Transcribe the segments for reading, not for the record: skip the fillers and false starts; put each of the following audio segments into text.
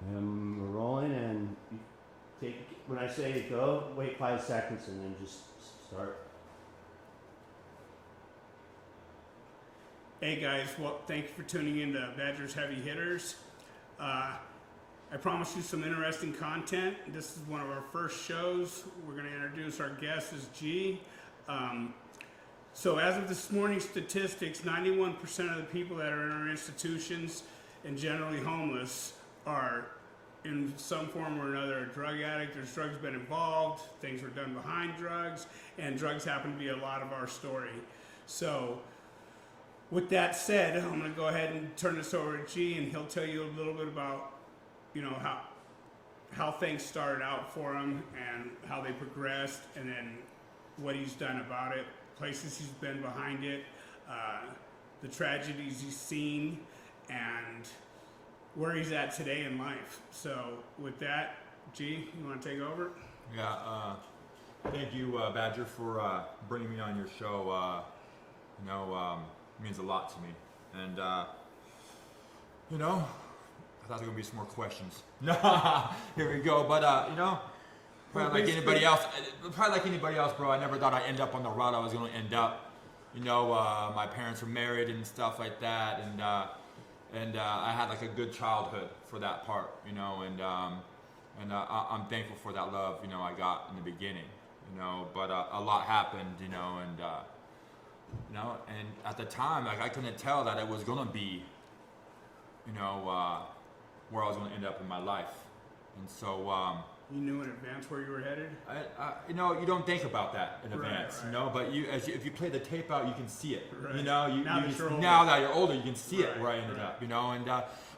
And we're rolling, and you when I say go, wait 5 seconds, and then just start. Hey guys, well, thank you for tuning in to Badgers Heavy Hitters. I promised you some interesting content. This is one of our first shows. We're going to introduce our guest as G. So as of this morning's statistics, 91% of the people that are in our institutions and generally homeless are in some form or another a drug addict. There's drugs been involved, things were done behind drugs, and drugs happen to be a lot of our story. So with that said, I'm going to go ahead and turn this over to G, and he'll tell you a little bit about, you know, how things started out for him and how they progressed, and then what he's done about it, places he's been behind it, the tragedies he's seen, and where he's at today in life. So with that, G, you want to take over? Yeah, thank you, Badger, for bringing me on your show. It means a lot to me. And, I thought there were going to be some more questions. Here we go. But, probably like anybody else, bro, I never thought I'd end up on the route I was going to end up. My parents were married and stuff like that. And I had like a good childhood for that part, and I'm thankful for that love, I got in the beginning, but a lot happened, and at the time, like, I couldn't tell that it was gonna be, where I was gonna end up in my life, and so. You knew in advance where you were headed? You don't think about that in advance, right. But if you play the tape out, you can see it, right. Now that you're older, you can see it where I ended up, and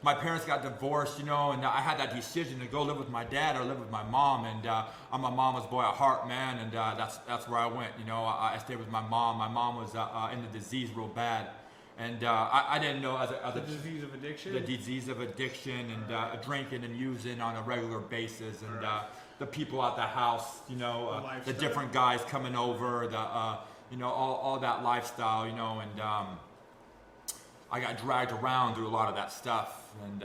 my parents got divorced, and I had that decision to go live with my dad or live with my mom, and I'm a mama's boy at heart, man, and that's where I went, I stayed with my mom. My mom was in the disease real bad. And I didn't know as a disease of addiction. The disease of addiction and drinking and using on a regular basis, and the people at the house, the different guys coming over, all that lifestyle, and I got dragged around through a lot of that stuff, and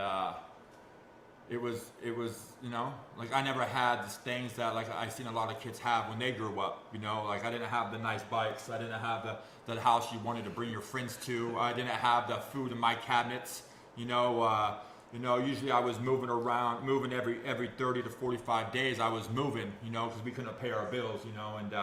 it was like I never had these things that like I seen a lot of kids have when they grew up, like I didn't have the nice bikes, I didn't have the house you wanted to bring your friends to, I didn't have the food in my cabinets, usually I was moving every 30 to 45 days. I was moving, because we couldn't pay our bills, and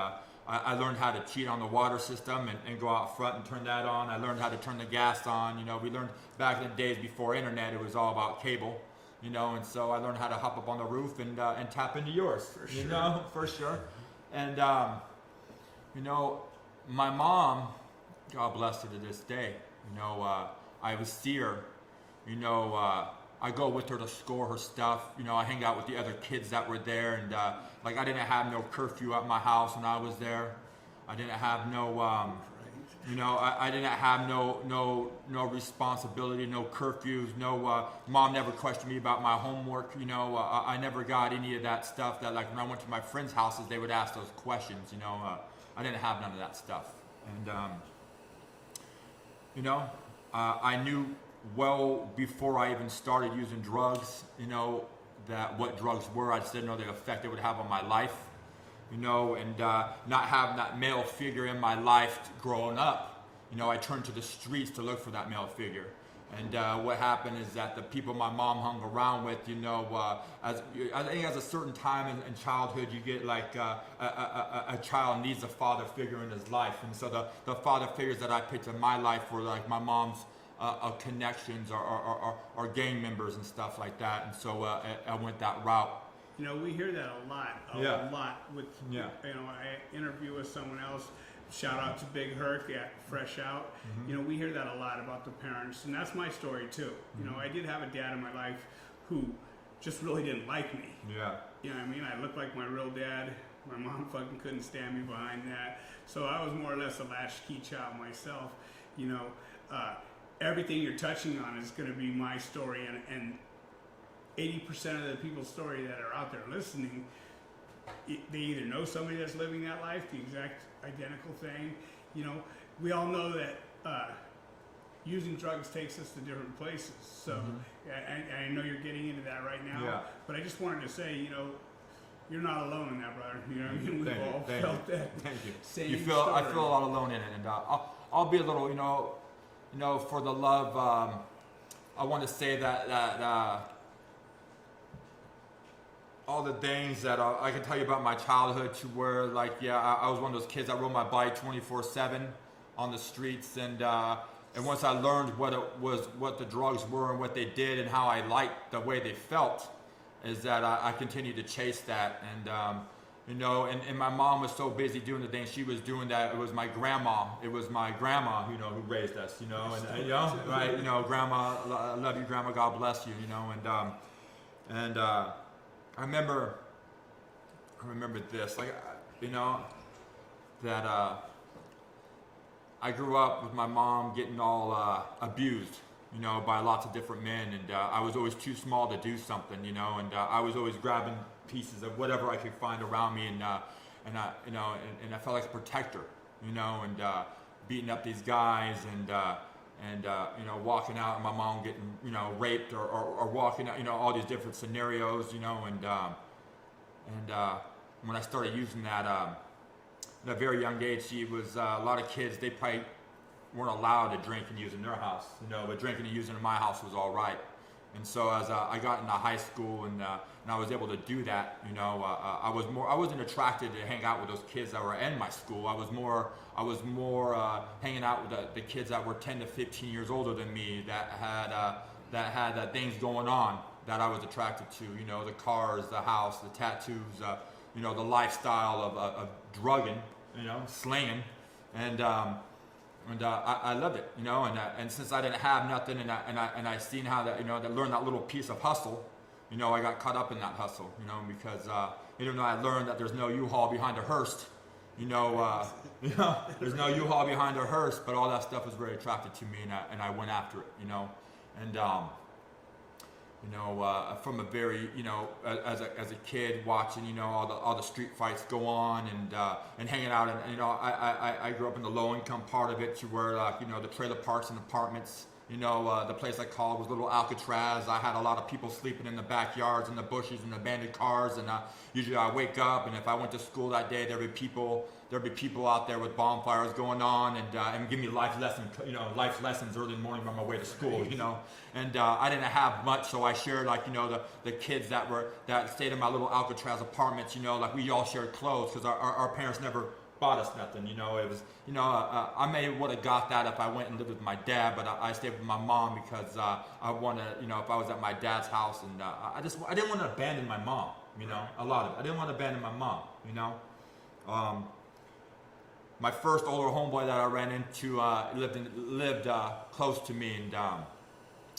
I learned how to cheat on the water system and go out front and turn that on. I learned how to turn the gas on, we learned back in the days before internet, it was all about cable. And so I learned how to hop up on the roof and tap into yours, for sure. And, my mom, God bless her to this day, I would see her, I go with her to score her stuff, I hang out with the other kids that were there, and like I didn't have no curfew at my house when I was there. I didn't have no, I didn't have no responsibility, no curfews, mom never questioned me about my homework, I never got any of that stuff that, like, when I went to my friends' houses, they would ask those questions, I didn't have none of that stuff. And, I knew well before I even started using drugs, that what drugs were. I just didn't know the effect it would have on my life. And not having that male figure in my life growing up, I turned to the streets to look for that male figure. And what happened is that the people my mom hung around with, I think as a certain time in childhood, you get like a child needs a father figure in his life. And so the father figures that I picked in my life were like my mom's connections or gang members and stuff like that. And so I went that route. We hear that a lot with, I interview with someone else, shout out to Big Herc at Fresh Out. Mm-hmm. We hear that a lot about the parents, and that's my story too. Mm-hmm. I did have a dad in my life who just really didn't like me. Yeah. You know what I mean? I looked like my real dad. My mom fucking couldn't stand me behind that. So I was more or less a latchkey child myself. Everything you're touching on is going to be my story, and 80% of the people's story that are out there listening, they either know somebody that's living that life, the exact identical thing. We all know that using drugs takes us to different places. So I know you're getting into that right now. Yeah. But I just wanted to say, you know, you're not alone in that, brother. You know what I mean? We've Thank you, all thank felt that. Thank you. Same You feel I story. feel a lot alone in it, and I'll be a little, you know, for the love. I want to say that all the things that I can tell you about my childhood, to where, like, yeah, I was one of those kids that rode my bike 24/7 on the streets, and once I learned what it was, what the drugs were, and what they did, and how I liked the way they felt, is that I continued to chase that. And you know, and my mom was so busy doing the things she was doing that it was my grandma, you know, who raised us, you know, and you know, right, you know, grandma, I love you, grandma, God bless you, you know, and I remember this, like, you know, that I grew up with my mom getting all abused, you know, by lots of different men, and I was always too small to do something, you know, and I was always grabbing pieces of whatever I could find around me, and you know, and I felt like a protector, you know, and beating up these guys, and you know, walking out, and my mom getting, you know, raped, or walking out, you know, all these different scenarios, you know, and when I started using that at a very young age, she was a lot of kids, they probably weren't allowed to drink and use in their house, you know, but drinking and using in my house was all right. And so as I got into high school, and I was able to do that, you know, I wasn't attracted to hang out with those kids that were in my school. I was more hanging out with the kids that were 10 to 15 years older than me, that had things going on that I was attracted to, you know, the cars, the house, the tattoos, you know, the lifestyle of drugging, you know, slinging, and I loved it, you know, and since I didn't have nothing, and I seen how that, you know, that learned that little piece of hustle, you know, I got caught up in that hustle, you know, because even though I learned that there's no U-Haul behind a hearse, you know, there's no U-Haul behind a hearse, but all that stuff was very attractive to me, and I went after it, you know, and you know, from a very, you know, as a kid watching, you know, all the street fights go on, and hanging out, and you know, I grew up in the low income part of it, to where, like, you know, the trailer parks and apartments, you know, the place I called was Little Alcatraz. I had a lot of people sleeping in the backyards, in the bushes, and abandoned cars, and usually I wake up, and if I went to school that day, there'd be people out there with bonfires going on, and give me life lessons early in the morning on my way to school, you know. And I didn't have much, so I shared, like, you know, the kids that stayed in my little Alcatraz apartments, you know, like, we all shared clothes, because our parents never bought us nothing, you know. It was, you know, I may would have got that if I went and lived with my dad, but I stayed with my mom, because I wanted, you know, if I was at my dad's house, and I didn't want to abandon my mom, you know, a lot of it. I didn't want to abandon my mom, you know. My first older homeboy that I ran into lived close to me, and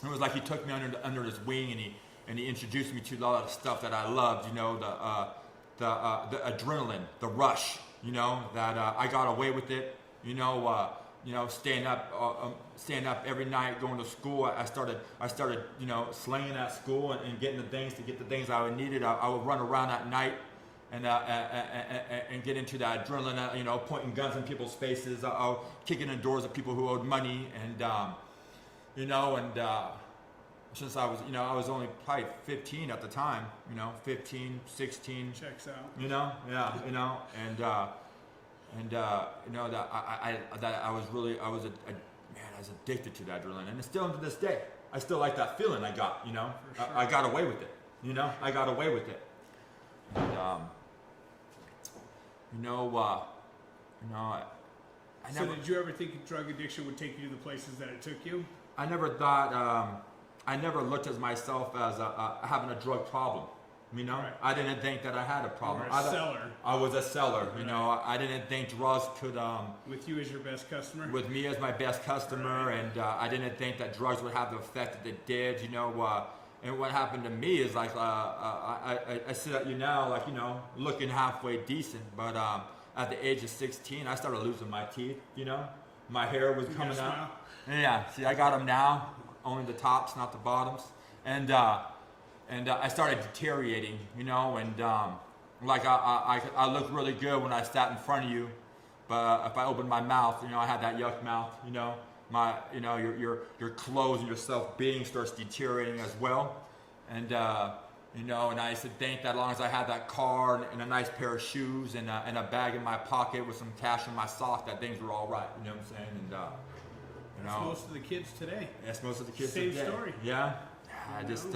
it was like he took me under his wing, and he introduced me to a lot of stuff that I loved, you know, the adrenaline, the rush, you know, that I got away with it, you know, staying up every night, going to school. I started, you know, slinging at school, and getting the things I needed. I would run around at night, and get into that adrenaline, you know, pointing guns in people's faces, kicking in doors of people who owed money, and you know, and since I was, you know, I was only probably 15 at the time, you know, 15, 16. Checks out. You know, yeah, you know, and you know, that I was addicted to that adrenaline, and still to this day, I still like that feeling I got, you know. For sure. I got away with it, you know, I got away with it, and you know, I So never. did you ever think drug addiction would take you to the places that it took you? I never thought. I never looked at myself as having a drug problem. You know, Right. I didn't think that I had a problem. You were a seller. I was a seller. You Right. know, I didn't think drugs could. With you as your best customer? With me as my best customer, Right. and I didn't think that drugs would have the effect that it did. You know, and what happened to me is, like, I sit at you now, like, you know, looking halfway decent, but at the age of 16, I started losing my teeth. You know, my hair was You coming got a out. Yeah, see, I got them now, only the tops, not the bottoms, and I started deteriorating, you know, and like I looked really good when I sat in front of you, but if I opened my mouth, you know, I had that yuck mouth, you know, your clothes and your self-being starts deteriorating as well. And and I used to think that as long as I had that car and a nice pair of shoes and a bag in my pocket with some cash in my sock, that things were all right. You know what I'm saying? And That's most of the kids today. That's most of the kids Same today. story. Yeah. I just it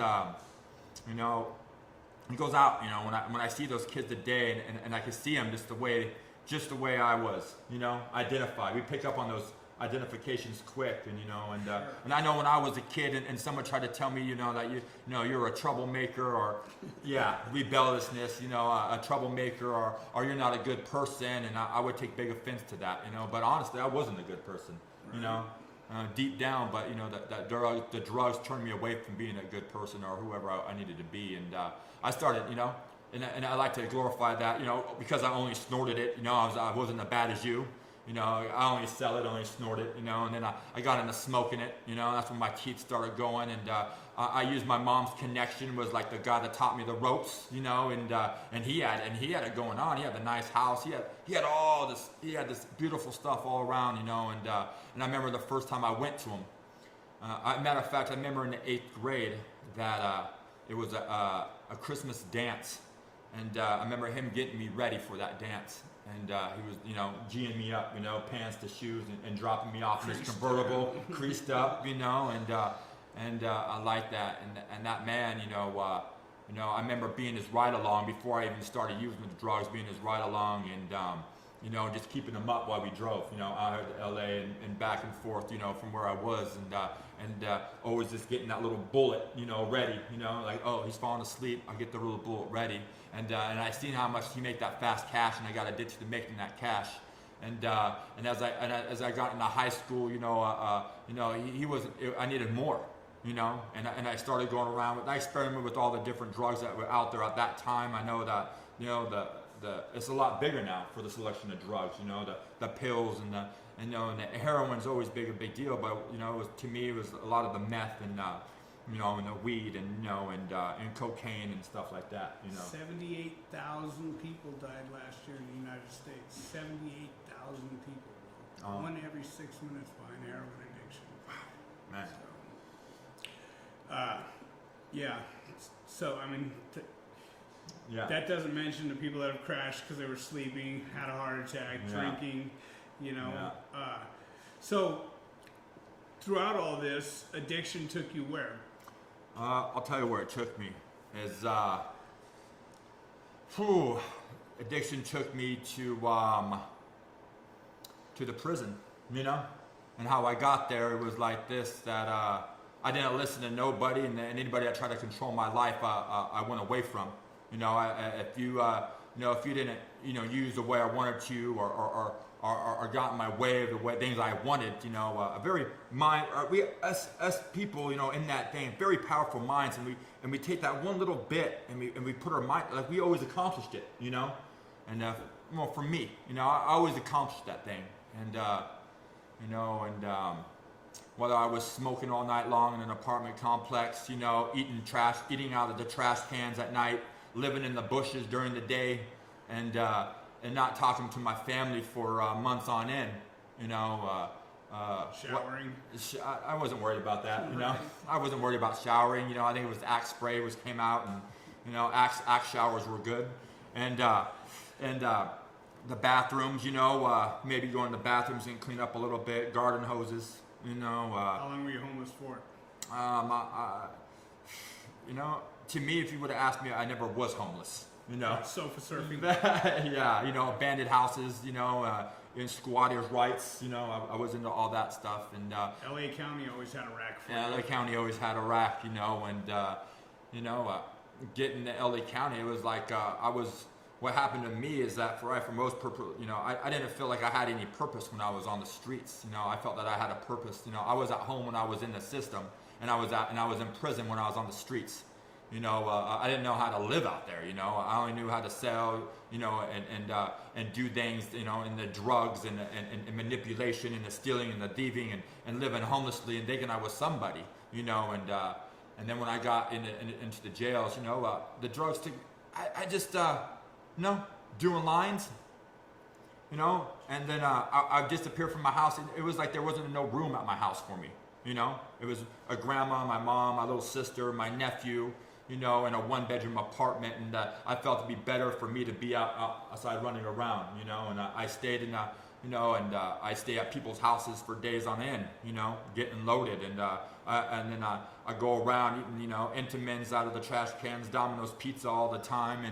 goes out. When I see those kids today and I can see them just the way I was. Identify. We pick up on those identifications quick, and I know when I was a kid and someone tried to tell me that you're a troublemaker or rebelliousness, a troublemaker or you're not a good person, and I would take big offense to that, but honestly I wasn't a good person, deep down, but the drugs turned me away from being a good person or whoever I needed to be, and I started, and I like to glorify that, because I only snorted it, I wasn't as bad as you. I only sell it, only snort it, and then I got into smoking it, that's when my teeth started going, and I used my mom's connection, was like the guy that taught me the ropes, and he had it going on. He had the nice house, he had all this, he had this beautiful stuff all around, and I remember the first time I went to him. Matter of fact, I remember in the 8th grade that it was a Christmas dance, and I remember him getting me ready for that dance. And he was, G'ing me up, pants to shoes, and dropping me off in his convertible, creased up, and I like that. And that man, I remember being his ride along before I even started using the drugs, being his ride along, and just keeping him up while we drove, out to LA and back and forth, from where I was, and always just getting that little bullet, ready, like, oh, he's falling asleep, I'll get the little bullet ready. And I seen how much he made that fast cash, and I got addicted to making that cash. And as I got into high school, he was, I needed more, and I started going around I experimented with all the different drugs that were out there at that time. I know that it's a lot bigger now for the selection of drugs, the pills and the heroin's always a big deal, but to me it was a lot of the meth and and the weed and cocaine and stuff like that. 78,000 people died last year in the United States. 78,000 people. 1 every 6 minutes by an heroin addiction. Man. So I mean, that doesn't mention the people that have crashed because they were sleeping, had a heart attack, drinking. So throughout all this, addiction took you where? I'll tell you where it took me. Addiction took me to the prison, and how I got there, it was like this, that I didn't listen to nobody, and anybody that tried to control my life, I went away from. If you didn't, use the way I wanted to, or got in my way of the way things I wanted, a very mind. Us people, in that thing, very powerful minds, and we take that one little bit and we put our mind, like we always accomplished it, and for me, I always accomplished that thing, and whether I was smoking all night long in an apartment complex, eating out of the trash cans at night, living in the bushes during the day, and not talking to my family for months on end, showering. I wasn't worried about that, I wasn't worried about showering, I think it was Axe spray was came out, and Axe showers were good, and the bathrooms, maybe go in the bathrooms and clean up a little bit, garden hoses, How long were you homeless for? To me, if you would have asked me, I never was homeless. Sofa surfing. Yeah, abandoned houses, in squatters' rights, I was into all that stuff. And LA County always had a rack for LA County always had a rack, getting to LA County, it was like what happened to me is that for most purpose, I didn't feel like I had any purpose when I was on the streets. I felt that I had a purpose. I was at home when I was in the system, and I was in prison when I was on the streets. I didn't know how to live out there. I only knew how to sell, and do things, in the drugs and manipulation and the stealing and the thieving and living homelessly and thinking I was somebody, and then when I got into the jails, the drugs took, I just, doing lines, you know, and then I disappeared from my house. And it was like there wasn't no room at my house for me, you know. It was a grandma, my mom, my little sister, my nephew, you know, in a one-bedroom apartment, and I felt it'd be better for me to be outside running around, you know. And I stayed in, you know, and I stay at people's houses for days on end, you know, getting loaded, and then I go around eating, you know, Entenmann's out of the trash cans, Domino's pizza all the time,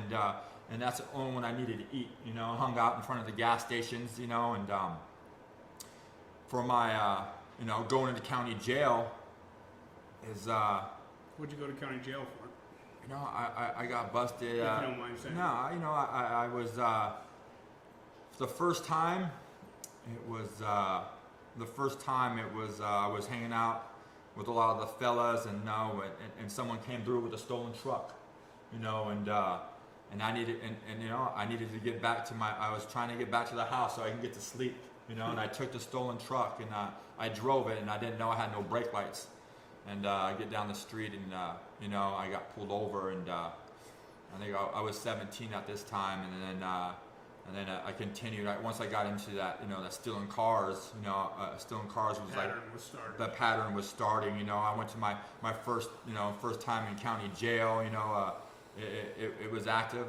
and that's the only one I needed to eat, you know. Hung out in front of the gas stations, you know, and for my, you know, going into county jail is. What'd you go to county jail for? You know, I got busted. If you don't mind saying. No, you know, I was the first time. It was the first time. It was I was hanging out with a lot of the fellas, and and someone came through with a stolen truck, you know, and I needed and you know I needed to get back to I was trying to get back to the house so I can get to sleep, you know, and I took the stolen truck and I drove it, and I didn't know I had no brake lights, and I get down the street, and you know, I got pulled over, and I think I was 17 at this time, and then I continued. Once I got into that, you know, that stealing cars, you know, stealing cars was like the pattern was starting. You know, I went to my first, you know, first time in county jail. You know, it was active,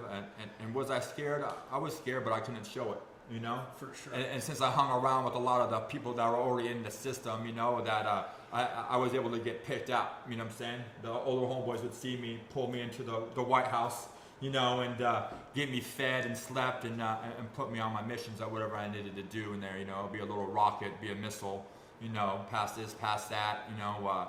and was I scared? I was scared, but I couldn't show it. You know, for sure. And since I hung around with a lot of the people that were already in the system, you know, that I was able to get picked out. You know what I'm saying? The older homeboys would see me, pull me into the White House, you know, and get me fed and slept, and put me on my missions or whatever I needed to do in there. You know, be a little rocket, be a missile, you know, pass this, pass that, you know,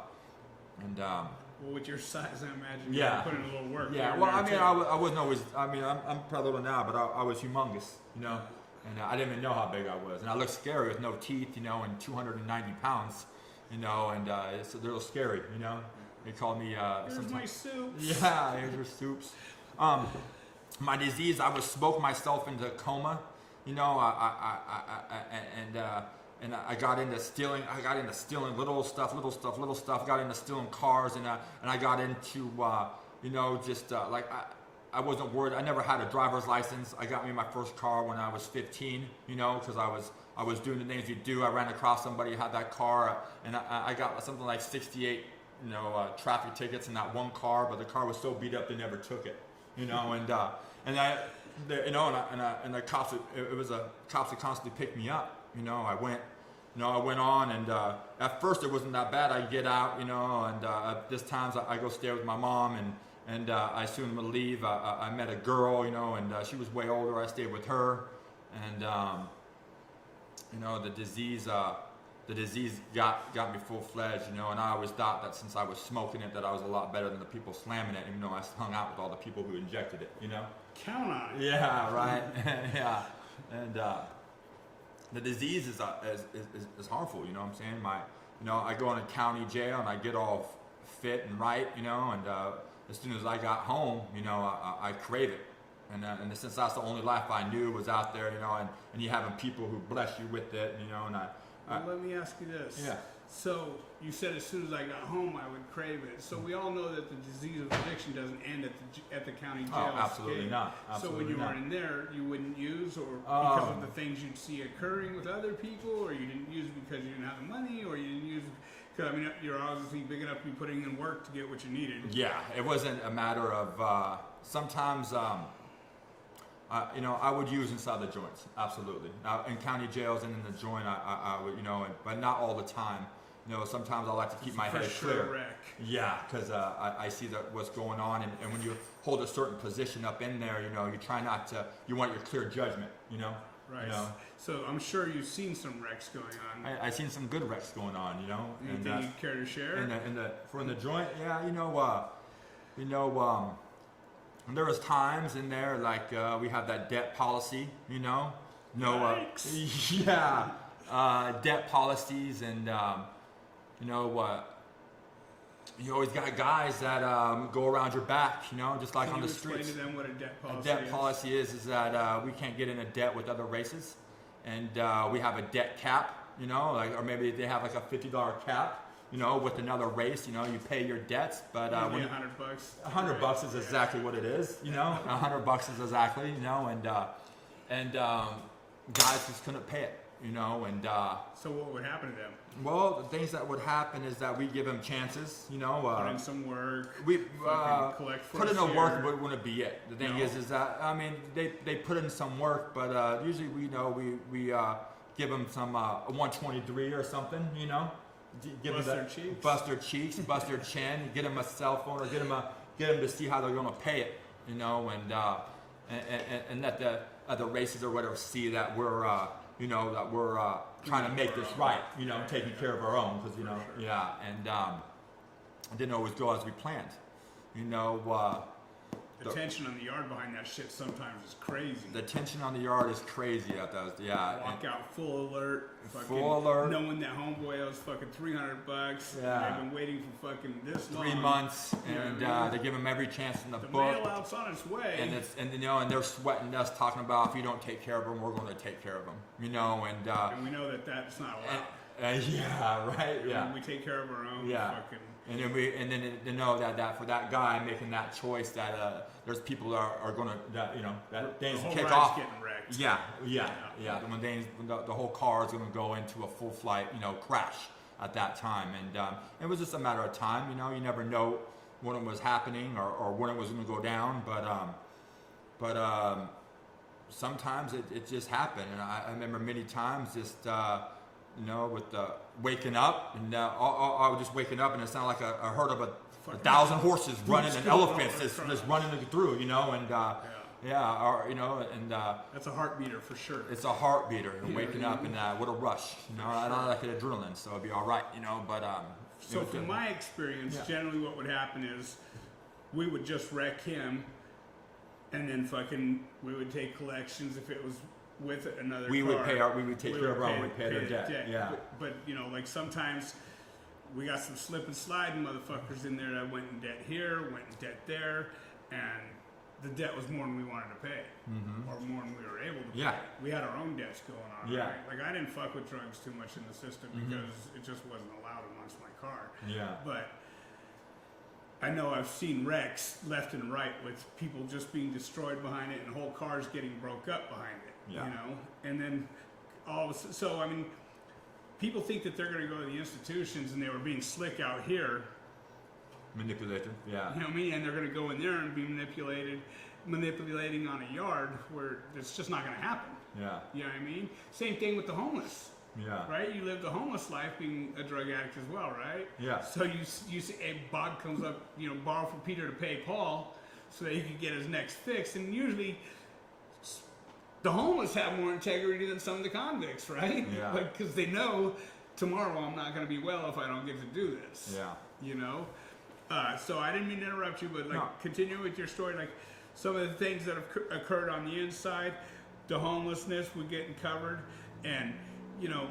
and. Well, with your size, I imagine yeah. you put in a little work. Yeah, well, I mean, I wasn't always. I mean, I'm probably little now, but I was humongous, you know. And I didn't even know how big I was, and I looked scary with no teeth, you know, and 290 pounds, you know, and it's a little scary, you know. They called me. Here's my soups. Yeah, here's your soups. My disease, I would smoke myself into coma, you know. And I got into stealing. I got into stealing little stuff. Got into stealing cars, and I got into, you know, just like. I wasn't worried. I never had a driver's license. I got me my first car when I was 15, you know, because I was doing the things you do. I ran across somebody who had that car, and I got something like 68, you know, traffic tickets in that one car, but the car was so beat up they never took it, you know, and the cops, it was a cops that constantly picked me up, you know. I went on, and at first it wasn't that bad. I get out, you know, and this times I go stay with my mom, and I soon would leave. I met a girl, you know, and she was way older. I stayed with her, and you know, the disease got me full-fledged, you know. And I always thought that since I was smoking it, that I was a lot better than the people slamming it, even though I hung out with all the people who injected it, you know. Count on it. Yeah, right. Yeah, and the disease is harmful, you know what I'm saying. You know, I go into county jail and I get all fit and right, you know, and as soon as I got home, you know, I crave it. And since that's the only life I knew was out there, you know, and you having people who bless you with it, you know, and well, let me ask you this. Yeah. So you said as soon as I got home, I would crave it. So we all know that the disease of addiction doesn't end at the county jail. Oh, absolutely not. Absolutely so when you not. were in there, you wouldn't use, or because of the things you'd see occurring with other people, or you didn't use because you didn't have the money, or you didn't use. I mean, you're obviously big enough to be putting in work to get what you needed. Yeah, it wasn't a matter of sometimes. You know, I would use inside the joints, absolutely. Now, in county jails and in the joint, I would, you know, but not all the time. You know, sometimes I like to keep my head clear. Wreck. Yeah, because I see what's going on, and when you hold a certain position up in there, you know, you try not to. You want your clear judgment, you know. Right. You know? So I'm sure you've seen some wrecks going on. I've seen some good wrecks going on, you know. Anything you care to share? In the joint, yeah, you know. There was times in there like we have that debt policy, you know. Yeah, debt policies, and you know, you always got guys that go around your back, you know, just like on the streets. Can you explain to them what a debt policy is? A debt policy is that we can't get in a debt with other races, and we have a debt cap, you know, like, or maybe they have like a $50 cap. You know, with another race, you know, you pay your debts, but when $100. $100 is exactly what it is, you know. $100 is exactly, you know, and guys just couldn't pay it, you know, and So what would happen to them? well, the things that would happen is that we give them chances, you know. Put in some work. We fucking collect for put a in the share. work, but it wouldn't be it. The thing No. is that I mean they put in some work, but usually we give them some a 123 or something, you know. Give Bust them their cheeks. bust their cheeks, bust their chin, get them a cell phone, or get them to see how they're going to pay it, you know, and let the races or whatever see that we're you know that we're trying to make this right, you know, taking care of our own, because you know, yeah, and it didn't always go as we planned, you know. The tension on the yard behind that shit sometimes is crazy. The tension on the yard is crazy at those, yeah. Walk out full alert. Full alert. Knowing that homeboy owes fucking $300. Yeah. They've been waiting for fucking this long. 3 months, You know and what I mean? they give them every chance in the The book. mail out's on its way. And you know, and they're sweating us, talking about if you don't take care of them, we're going to take care of them, you know, and we know that that's not allowed. yeah, right, yeah. And we take care of our own. Yeah. Fucking, And then to know that for that guy making that choice, that there's people that are going to, that you know, that the things whole kick ride's off. getting wrecked. Yeah. When the whole car is going to go into a full flight, you know, crash at that time, and it was just a matter of time. You know, you never know when it was happening or when it was going to go down, but sometimes it just happened, and I remember many times just. You know, with waking up, and I was just waking up, and it sounded like a herd of a 1,000 horses running, and elephants just running through, you know, and you know, and That's a heartbeater for sure. it's a heartbeater, and waking up, and what a rush, you know. I don't like it adrenaline, so it'd be all right, you know, but So from my experience, generally what would happen is we would just wreck him, and then fucking we would take collections if it was with another we car. we would take care of our own, we'd pay their debt, yeah. But you know, like sometimes we got some slip and sliding motherfuckers in there that went in debt here, went in debt there, and the debt was more than we wanted to pay, or more than we were able to pay. Yeah. We had our own debts going on. Yeah. Right? Like I didn't fuck with drugs too much in the system because it just wasn't allowed amongst my car. Yeah. But I know I've seen wrecks left and right with people just being destroyed behind it and whole cars getting broke up behind it. Yeah. You know, and then all of a sudden, so I mean, people think that they're going to go to the institutions and they were being slick out here. Manipulated, yeah. You know what I mean? And they're going to go in there and be manipulating on a yard where it's just not going to happen. Yeah. You know what I mean? Same thing with the homeless. Yeah. Right? You live the homeless life being a drug addict as well, right? Yeah. So you see, a Bob comes up, you know, borrow from Peter to pay Paul so that he can get his next fix. And usually the homeless have more integrity than some of the convicts, right? Yeah. Like, because they know tomorrow I'm not going to be well if I don't get to do this. Yeah. You know? So I didn't mean to interrupt you, but like, No. continue with your story. Like, some of the things that have occurred on the inside, the homelessness we're getting covered, and you know,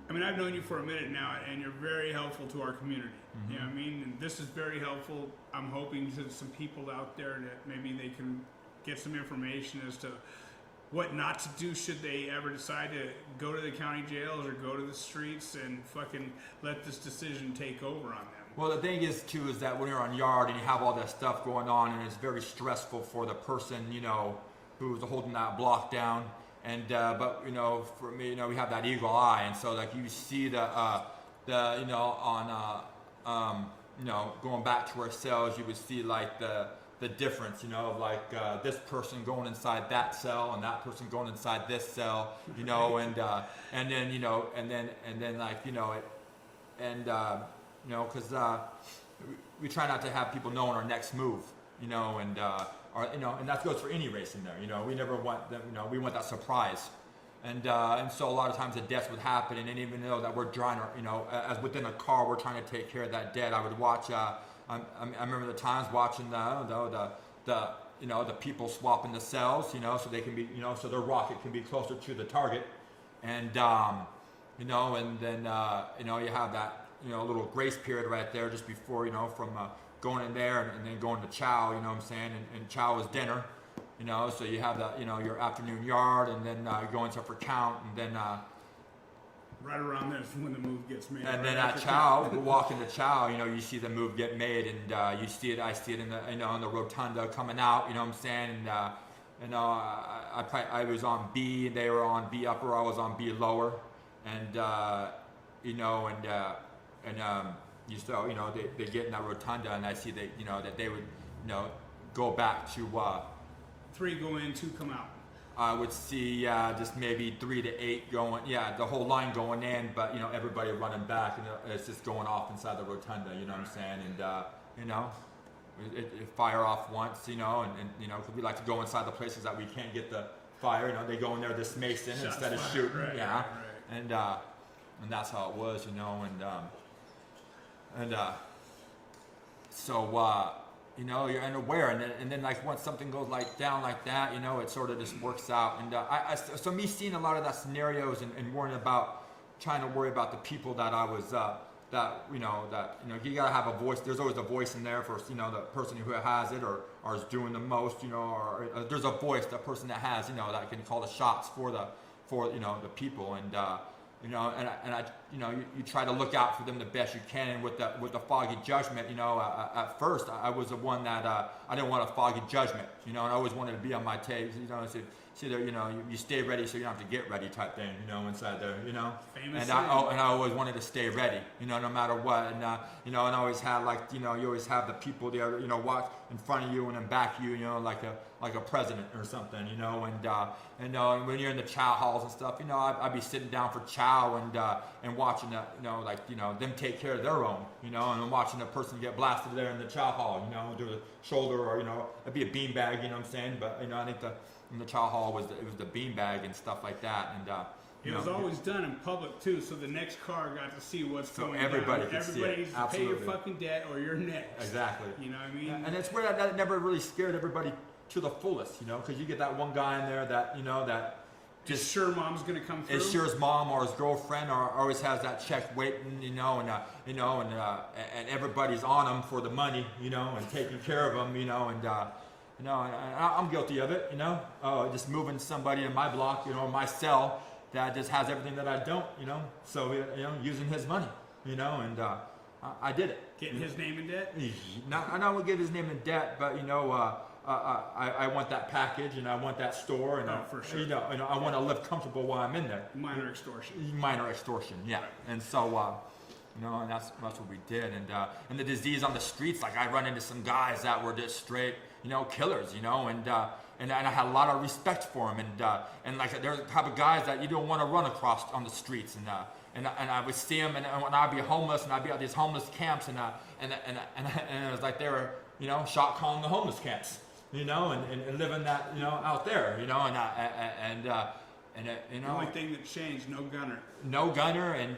I mean, I've known you for a minute now, and you're very helpful to our community. You know what I mean? And this is very helpful. I'm hoping to some people out there that maybe they can get some information as to what not to do should they ever decide to go to the county jails or go to the streets and fucking let this decision take over on them. Well, the thing is, too, is that when you're on yard and you have all that stuff going on, and it's very stressful for the person, you know, who's holding that block down. And but you know, for me, you know, we have that eagle eye, and so like you see the you know, on you know, going back to our cells, you would see like the difference, you know, of like this person going inside that cell and that person going inside this cell, you know, and then you know, and then like, you know, and you know, because we try not to have people knowing our next move, you know, and you know, and that goes for any race in there, you know. We never want them, you know, we want that surprise, and so a lot of times the deaths would happen, and even though that we're trying to, you know, as within a car, we're trying to take care of that dead. I would watch. I remember the times watching the you know, the people swapping the cells, you know, so they can be, you know, so their rocket can be closer to the target, and you know, and then you know, you have that, you know, little grace period right there just before, you know, from going in there and then going to chow, you know what I'm saying, and chow is dinner, you know, so you have that, you know, your afternoon yard, and then you go into for count, and then Right around this when the move gets made. and right then at after chow, we walk into chow, you know, you see the move get made, and you see it, I see it in the, you know, in the rotunda coming out, you know what I'm saying, I was on B, and they were on B upper. I was on B lower, and you so they get in that rotunda, and I see that they would go back to. 3 go in, 2 come out. I would see just maybe 3 to 8 going, the whole line going in, but everybody running back, and it's just going off inside the rotunda. You know what I'm saying? And it fire off once, and because we like to go inside the places that we can't get the fire. They go in there this mason Shots instead of fired, shooting. right, Yeah, right. And that's how it was, so. You're unaware, and then like once something goes like down like that, it sort of just works out. And so me seeing a lot of that scenarios and worrying about, trying to worry about the people that I was, you gotta have a voice. There's always a voice in there for the person who has it or is doing the most, or there's a voice, the person that has, that can call the shots for the people, and. You try to look out for them the best you can, and with the foggy judgment, at first I was the one that I didn't want a foggy judgment, and I always wanted to be on my tapes, so there, you stay ready so you don't have to get ready type thing, inside there, Famous and I always wanted to stay ready, no matter what, and and I always had you always have the people there, walk in front of you and then back you, like a president or something, and when you're in the chow halls and stuff, I'd be sitting down for chow and watching them take care of their own, and I'm watching a person get blasted there in the chow hall, do the shoulder, or it'd be a beanbag, what I'm saying, but I think in the chow hall was the beanbag and stuff like that, and it was always done in public too, so the next car got to see what's going everybody down. could see Everybody it. needs to Absolutely. pay your fucking debt or you're next. Exactly. You know what I mean? And it's where that never really scared everybody to the fullest, because you get that one guy in there that that just sure mom's gonna come through. Is sure his mom or his girlfriend or always has that check waiting, and everybody's on him for the money, and taking care of him, and I'm guilty of it, just moving somebody in my block, my cell that just has everything that I don't, so using his money, and I did it. Getting his name in debt? I don't want to get his name in debt, but I want that package and I want that store, and for sure. And I want to live comfortable while I'm in there. Minor extortion. Minor extortion, yeah. Right. And so, and that's what we did. And the disease on the streets, like I run into some guys that were just straight, killers, and I had a lot of respect for them, and like there's the type of guys that you don't want to run across on the streets, and I would see them, and when I'd be homeless, and I'd be at these homeless camps, and it was like they were, shot calling the homeless camps, and living that, out there, The only thing that changed, no gunner. No gunner, and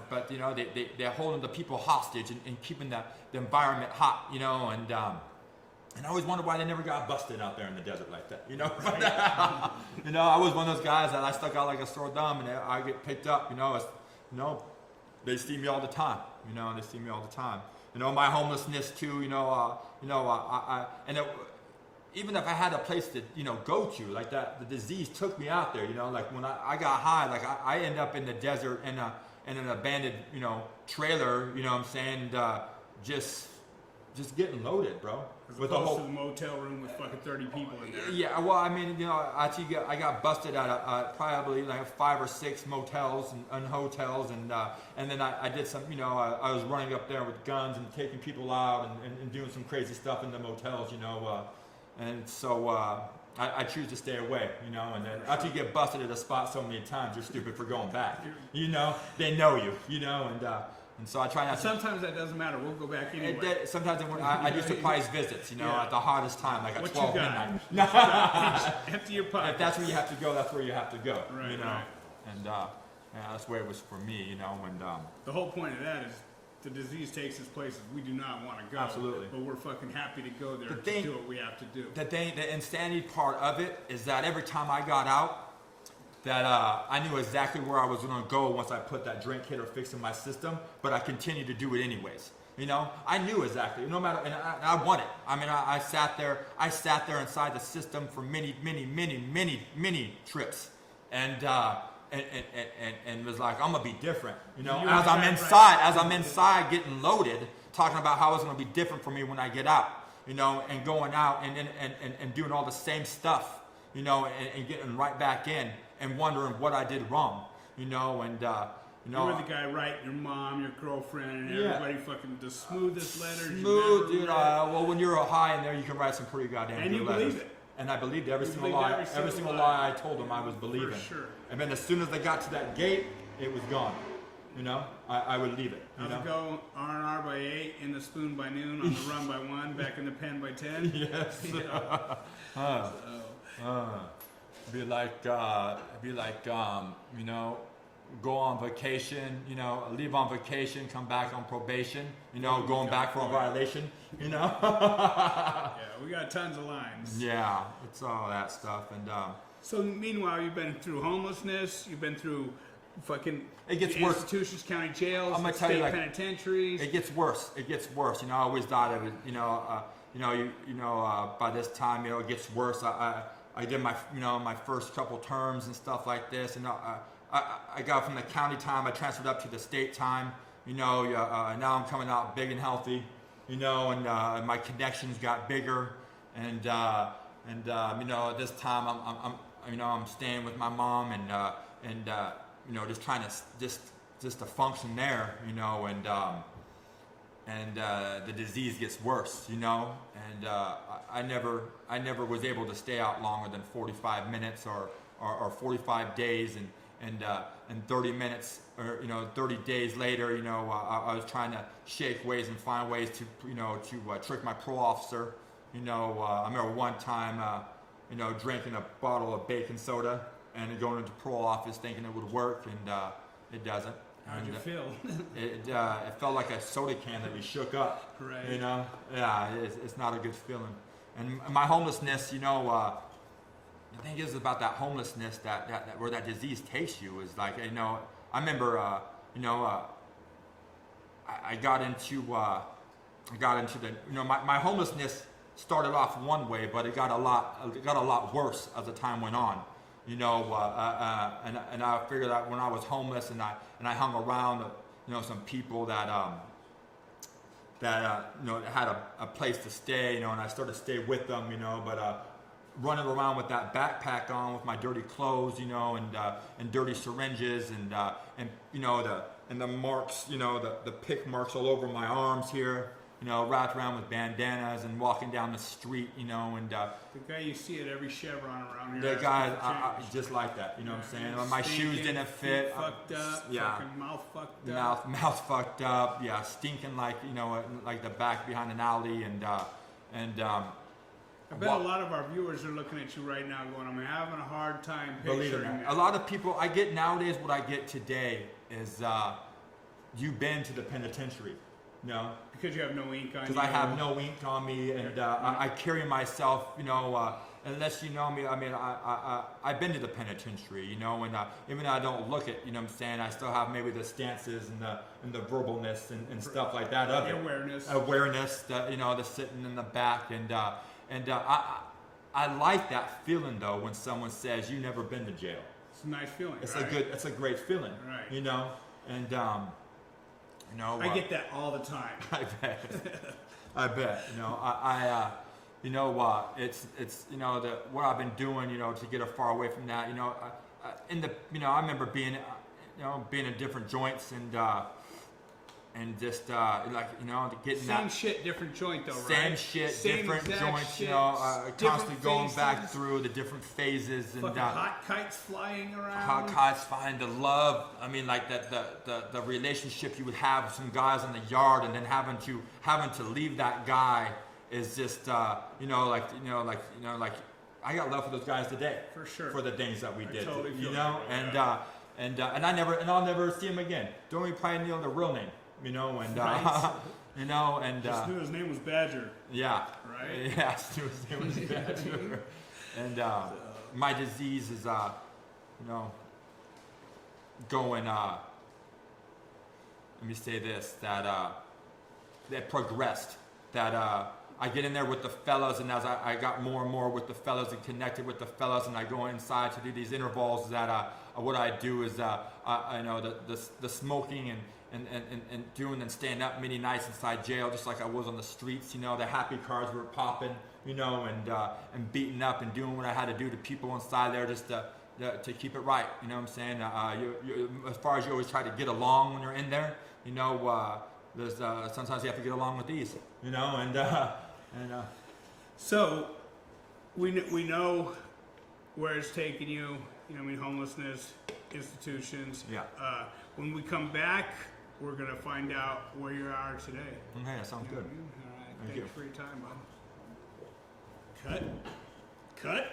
but they're holding the people hostage and keeping the environment hot, and I always wondered why they never got busted out there in the desert like that, I was one of those guys that I stuck out like a sore thumb, and I get picked up, they see me all the time, they see me all the time. My homelessness too, even if I had a place to, go to, like that, the disease took me out there, like when I got high, like I end up in the desert in an abandoned, trailer, what I'm saying, just getting loaded, bro. With a whole motel room with fucking 30 people in there. Yeah, well, I mean, I got busted at probably like 5 or 6 motels and hotels, and then I did some, I was running up there with guns and taking people out and doing some crazy stuff in the motels, and so I choose to stay away, and then after you get busted at a spot so many times, you're stupid for going back, they know you, and so I try not to. Sometimes that doesn't matter. We'll go back anyway. Sometimes I do surprise visits, at the hottest time, like at 12 midnight. Empty your pockets. If that's where you have to go, that's where you have to go, right, right. And that's where it was for me, and the whole point of that is the disease takes us places we do not want to go. Absolutely. But we're fucking happy to go there to do what we have to do. The insanity part of it is that every time I got out, that I knew exactly where I was going to go once I put that drink hit or fix in my system, but I continued to do it anyways. I knew exactly, no matter, and I won it. I mean, I sat there inside the system for many trips, and was like, I'm gonna be different. As I'm inside getting loaded, talking about how it's gonna be different for me when I get out. you know, and going out and doing all the same stuff, you know, and getting right back in and wondering what I did wrong, you know, and you know, you were the guy writing your mom, your girlfriend, and Yeah. everybody fucking the smoothest letters. smooth, you dude. ever read. Well, when you're high in there, you can write some pretty goddamn And good you letters. believe it. And I believed every You single believed lie. every Every single single lie. lie I told them, I was believing. For sure. And then as soon as they got to that gate, it was gone. You know, I would leave it. You How's know? it go? R&R by 8, in the spoon by noon, on the run by 1, back in the pen by 10. Yes. Be like, you know, go on vacation, you know, leave on vacation, come back on probation, you know, going back for a violation, you know. Yeah, we got tons of lines. Yeah, it's all that stuff, and So meanwhile, you've been through homelessness. You've been through fucking It gets worse. institutions, county jails, I'm gonna tell state you, like, penitentiaries. it gets worse. It gets worse. You know, I always thought it would. By this time, you know, it gets worse. I did my, you know, my first couple terms and stuff like this. And I got from the county time. I transferred up to the state time. You know, now I'm coming out big and healthy. You know, and my connections got bigger. And you know, this time I'm staying with my mom and you know, just trying to just to function there, you know, and the disease gets worse, you know, and I never was able to stay out longer than 45 minutes or 45 days, and 30 minutes or, you know, 30 days later, you know, I was trying to shake ways and find ways to, you know, to trick my parole officer, you know. I remember one time, you know, drinking a bottle of baking soda and going into the parole office thinking it would work, and it doesn't. How'd you And, feel? it felt like a soda can that we shook up. Right. You know, yeah, it's not a good feeling. And my homelessness, you know, the thing is about that homelessness, that where that disease takes you is like, you know, I remember, you know, I got into the, you know, my homelessness started off one way, but it got a lot worse as the time went on. You know, and I figured out when I was homeless and I hung around, you know, some people that you know, had a place to stay, you know, and I started to stay with them, you know, but running around with that backpack on with my dirty clothes, you know, and dirty syringes and you know, the marks, you know, the pick marks all over my arms here, you know, wrapped around with bandanas and walking down the street, you know, and The guy you see at every Chevron around here. the guy, asking for change. just like that, you know what I'm saying? Yeah, My shoes stinking, didn't fit. feet fucked up, yeah. fucking mouth fucked up. Mouth fucked up, yeah, stinking like, you know, like the back behind an alley, and I bet a lot of our viewers are looking at you right now going, I'm having a hard time believe it or picturing not, a lot of people I get nowadays, what I get today is, you've been to the penitentiary, you know? Because you have no ink on you. Because I have no ink on me, and I carry myself, you know, unless you know me, I mean, I've been to the penitentiary, you know, and even though I don't look it, you know what I'm saying, I still have maybe the stances and the verbalness and stuff like that of The it. awareness. The, you know, the sitting in the back, and I like that feeling though when someone says you've never been to jail. It's a nice feeling. It's right? it's a great feeling, Right. you know, and you know, I get that all the time. I bet. You know, you know, it's you know, what I've been doing, you know, to get far away from that. You know, you know, I remember being, you know, being in different joints and just like, you know, getting Same shit, different joint though, right? same shit, Same different exact joints. shit, You know, different constantly going back faces, through the different phases and fucking hot kites flying around. how guys find the love. I mean, like the relationship you would have with some guys in the yard, and then having to leave that guy is just you know, like I got love for those guys today. For sure. For the things that we did, totally you feel know, that, and I'll never see him again. Don't even probably know the real name, you know, and Right. you know, and Just knew his name was Badger. yeah, Right? yeah, it was bad. And my disease is, you know, going. Let me say this: that progressed. That I get in there with the fellas, and as I got more and more with the fellas and connected with the fellas, and I go inside to do these intervals. That what I do is, I know the smoking and doing and staying up many nights inside jail, just like I was on the streets. You know, the happy cars were popping, you know, and beating up and doing what I had to do to people inside there just to keep it right. You know what I'm saying? You as far as you always try to get along when you're in there, you know, there's sometimes you have to get along with these, you know, So, we know where it's taking you. You know, I mean, homelessness, institutions. Yeah. When we come back, we're gonna find out where you are today. Okay, that sounds You know good. what I mean? All right. Thank Thanks you. for your time, Bob. Cut. Cut.